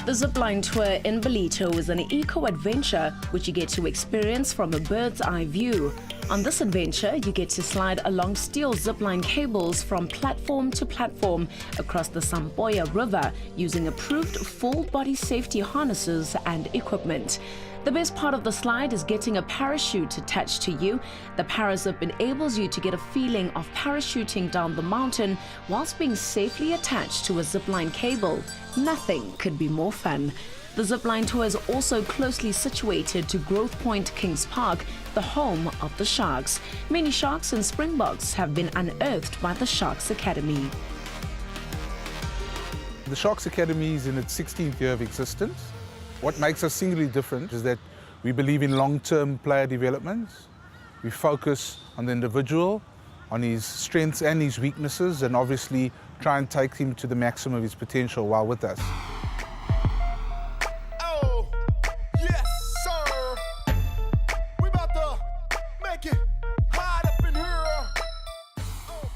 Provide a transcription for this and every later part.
The zipline tour in Belito is an eco-adventure which you get to experience from a bird's eye view. On this adventure, you get to slide along steel zipline cables from platform to platform across the Samboya River using approved full-body safety harnesses and equipment. The best part of the slide is getting a parachute attached to you. The Parazip enables you to get a feeling of parachuting down the mountain whilst being safely attached to a zipline cable. Nothing could be more fun. The zipline tour is also closely situated to Growth Point Kings Park, the home of the Sharks. Many Sharks and Springboks have been unearthed by the Sharks Academy. The Sharks Academy is in its 16th year of existence. What makes us singularly different is that we believe in long-term player development. We focus on the individual, on his strengths and his weaknesses, and obviously try and take him to the maximum of his potential while with us. Oh, yes, sir. We about to make it hot up in here.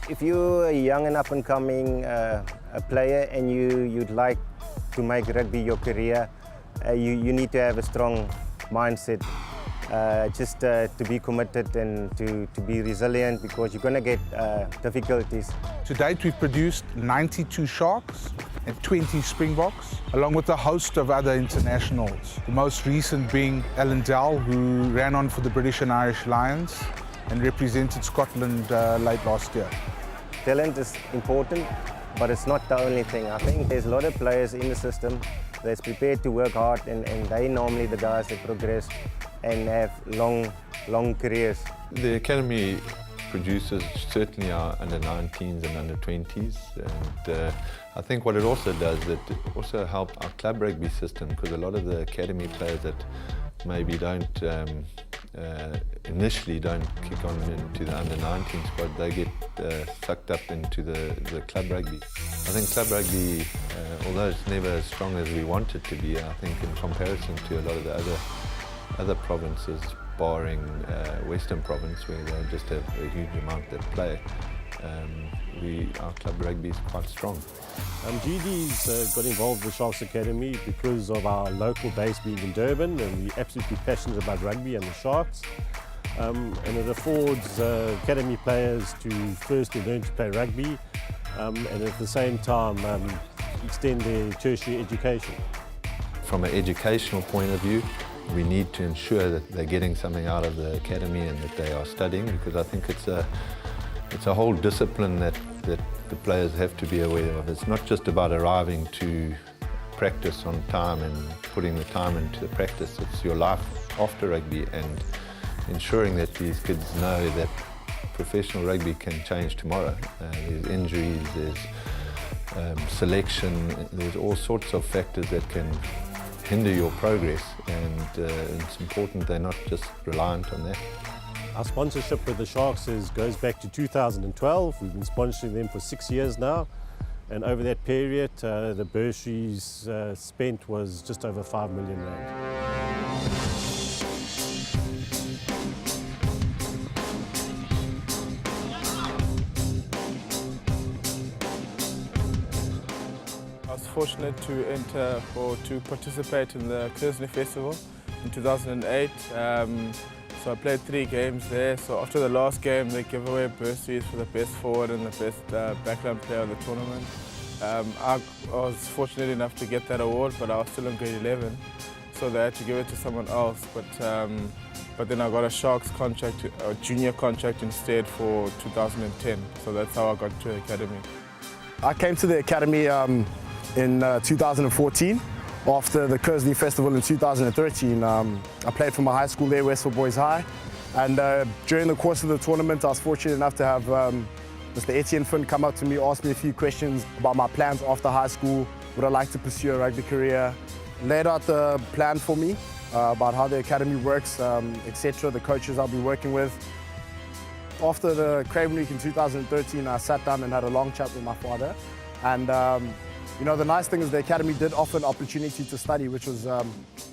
If you're a young and up-and-coming a player and you'd like to make rugby your career, you need to have a strong mindset, just to be committed and to be resilient, because you're going to get difficulties. To date, we've produced 92 Sharks and 20 Springboks, along with a host of other internationals. The most recent being Alan Dell, who ran on for the British and Irish Lions and represented Scotland late last year. Talent is important, but it's not the only thing. I think there's a lot of players in the system that's prepared to work hard, and they normally the guys that progress and have long careers. The Academy produces certainly our under-19s and under-20s, and I think what it also does, it also helps our club rugby system, because a lot of the Academy players that maybe initially don't kick on into the under-19 squad, they get sucked up into the club rugby. I think club rugby, although it's never as strong as we want it to be, I think in comparison to a lot of the other provinces, barring Western Province, where they just have a huge amount that play, our club rugby is quite strong. GD's got involved with Sharks Academy because of our local base being in Durban, and we're absolutely passionate about rugby and the Sharks. And it affords academy players to firstly learn to play rugby, and at the same time extend their tertiary education. From an educational point of view, we need to ensure that they're getting something out of the academy and that they are studying, because I think it's a whole discipline that the players have to be aware of. It's not just about arriving to practice on time and putting the time into the practice. It's your life after rugby, and ensuring that these kids know that professional rugby can change tomorrow. There's injuries, there's selection, there's all sorts of factors that can hinder your progress, and it's important they're not just reliant on that. Our sponsorship with the Sharks goes back to 2012. We've been sponsoring them for 6 years now, and over that period the bursaries spent was just over 5 million rand. I was fortunate to participate in the Kersney Festival in 2008. So I played 3 games there. So after the last game, they give away bursaries for the best forward and the best backline player of the tournament. I was fortunate enough to get that award, but I was still in grade 11, so they had to give it to someone else. But then I got a Sharks contract, a junior contract instead for 2010. So that's how I got to the academy. I came to the academy in 2014. After the Kersney Festival in 2013, I played for my high school there, Westville Boys High. And during the course of the tournament, I was fortunate enough to have Mr. Etienne Finn come up to me, ask me a few questions about my plans after high school, would I like to pursue a rugby career, laid out the plan for me about how the academy works, etc., the coaches I'll be working with. After the Craven Week in 2013, I sat down and had a long chat with my father. And you know, the nice thing is the academy did offer an opportunity to study, which was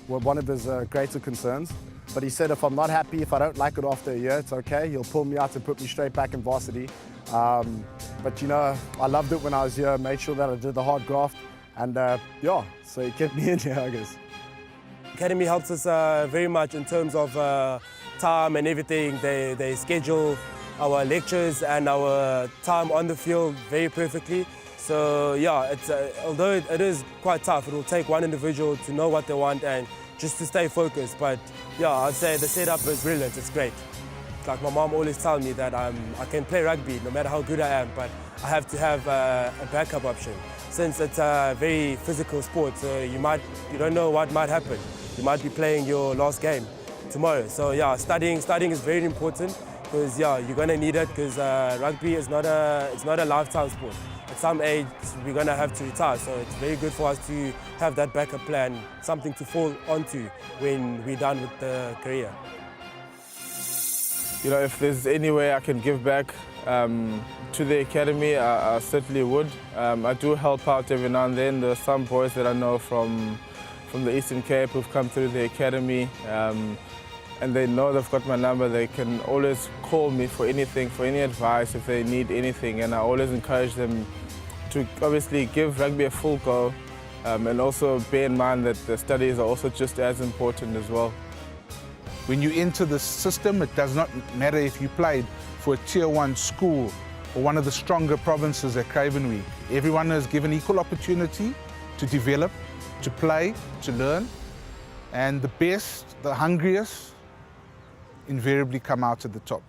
one of his greater concerns. But he said if I'm not happy, if I don't like it after a year, it's okay. He'll pull me out and put me straight back in varsity. But you know, I loved it when I was here, made sure that I did the hard graft, And yeah, so he kept me in here, I guess. Academy helps us very much in terms of time and everything. They schedule our lectures and our time on the field very perfectly. So yeah, it's, although it is quite tough, it will take one individual to know what they want and just to stay focused. But yeah, I'd say the setup is brilliant, it's great. Like my mom always tells me that I can play rugby no matter how good I am, but I have to have a backup option. Since it's a very physical sport, so you don't know what might happen. You might be playing your last game tomorrow. So yeah, studying is very important because yeah, you're gonna need it because rugby is not a lifetime sport. At some age, we're gonna have to retire, so it's very good for us to have that backup plan, something to fall onto when we're done with the career. You know, if there's any way I can give back to the academy, I certainly would. I do help out every now and then. There are some boys that I know from the Eastern Cape who've come through the academy, and they know they've got my number. They can always call me for anything, for any advice, if they need anything, and I always encourage them to obviously give rugby a full go, and also bear in mind that the studies are also just as important as well. When you enter the system, it does not matter if you played for a Tier 1 school or one of the stronger provinces at Craven Week. Everyone is given equal opportunity to develop, to play, to learn, and the best, the hungriest, invariably come out at the top.